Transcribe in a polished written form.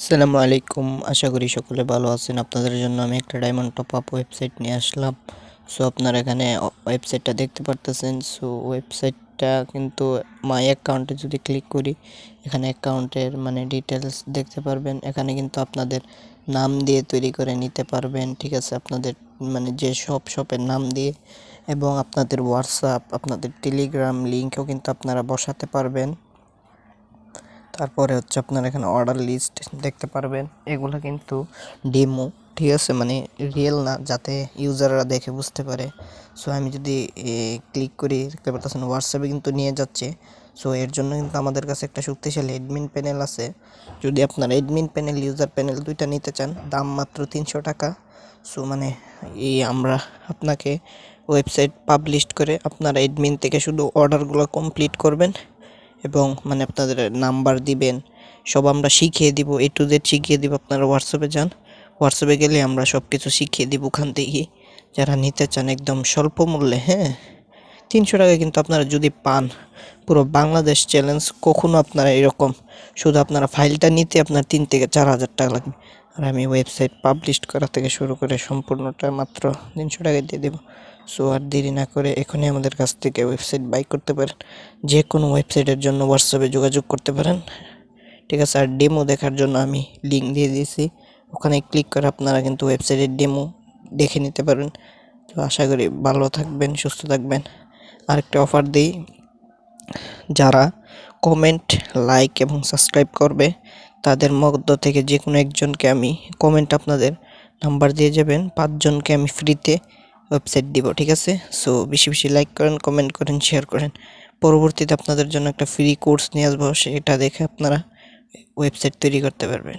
আসসালামু আলাইকুম। আশা করি সকলে ভালো আছেন। আপনাদের জন্য আমি একটা ডায়মন্ড টপ আপ ওয়েবসাইট নিয়ে আসলাম। সো আপনারা এখানে ওয়েবসাইটটা দেখতে পারতেছেন। সো ওয়েবসাইটটা কিন্তু মাই অ্যাকাউন্টে যদি ক্লিক করি, এখানে অ্যাকাউন্টের মানে ডিটেলস দেখতে পারবেন। এখানে কিন্তু আপনাদের নাম দিয়ে তৈরি করে নিতে পারবেন, ঠিক আছে? আপনাদের মানে যে শপের নাম দিয়ে, এবং আপনাদের হোয়াটসঅ্যাপ, আপনাদের টেলিগ্রাম লিঙ্কও কিন্তু আপনারা বসাতে পারবেন। তারপরে হচ্ছে আপনারা এখানে অর্ডার লিস্ট দেখতে পারবেন। এগুলো কিন্তু ডেমো, ঠিক আছে? মানে রিয়েল না, যাতে ইউজাররা দেখে বুঝতে পারে। সো আমি যদি ক্লিক করি, দেখতে পারতেছেন হোয়াটসঅ্যাপে কিন্তু নিয়ে যাচ্ছে। সো এর জন্য কিন্তু আমাদের কাছে একটা শক্তিশালী অ্যাডমিন প্যানেল আছে। যদি আপনারা অ্যাডমিন প্যানেল, ইউজার প্যানেল দুইটা নিতে চান, দাম মাত্র 300 টাকা। সো মানে আমরা আপনাকে ওয়েবসাইট পাবলিশ করে আপনারা অ্যাডমিন থেকে শুধু অর্ডারগুলো কমপ্লিট করবেন এবং মানে আপনাদের নাম্বার দিবেন, সব আমরা শিখিয়ে দিব, A to Z শিখিয়ে দিব। আপনারা হোয়াটসঅ্যাপে যান, হোয়াটসঅ্যাপে গেলে আমরা সব কিছু শিখিয়ে দিব ওখান থেকে। যারা নিতে চান একদম স্বল্প মূল্যে, হ্যাঁ, 300 টাকায় কিন্তু আপনারা যদি পান, পুরো বাংলাদেশ চ্যালেঞ্জ কখনো আপনারা এরকম, শুধু আপনারা ফাইলটা নিতে আপনার 3 থেকে 4 হাজার টাকা লাগবে। আর আমি ওয়েবসাইট পাবলিশ করা থেকে শুরু করে সম্পূর্ণটা মাত্র 300 টাকায় দিয়ে দেবো। সো আর দেরি না করে এখনই আমাদের কাছ থেকে ওয়েবসাইট বাই করতে পারেন। যে কোনো ওয়েবসাইটের জন্য হোয়াটসঅ্যাপে যোগাযোগ করতে পারেন, ঠিক আছে? আর ডেমো দেখার জন্য আমি লিঙ্ক দিয়ে দিয়েছি, ওখানে ক্লিক করে আপনারা কিন্তু ওয়েবসাইটের ডেমো দেখে নিতে পারেন। তো আশা করি ভালো থাকবেন, সুস্থ থাকবেন। আরেকটা অফার দিই, যারা কমেন্ট, লাইক এবং সাবস্ক্রাইব করবে, তাদের মধ্য থেকে যে কোনো একজনকে আমি কমেন্ট, আপনাদের নাম্বার দিয়ে যাবেন, 5 জনকে আমি ফ্রিতে ওয়েবসাইট দিব, ঠিক আছে? সো বেশি বেশি লাইক করেন, কমেন্ট করেন, শেয়ার করেন। পরবর্তীতে আপনাদের জন্য একটা ফ্রি কোর্স নিয়ে আসবো, সেটা দেখে আপনারা ওয়েবসাইট তৈরি করতে পারবেন।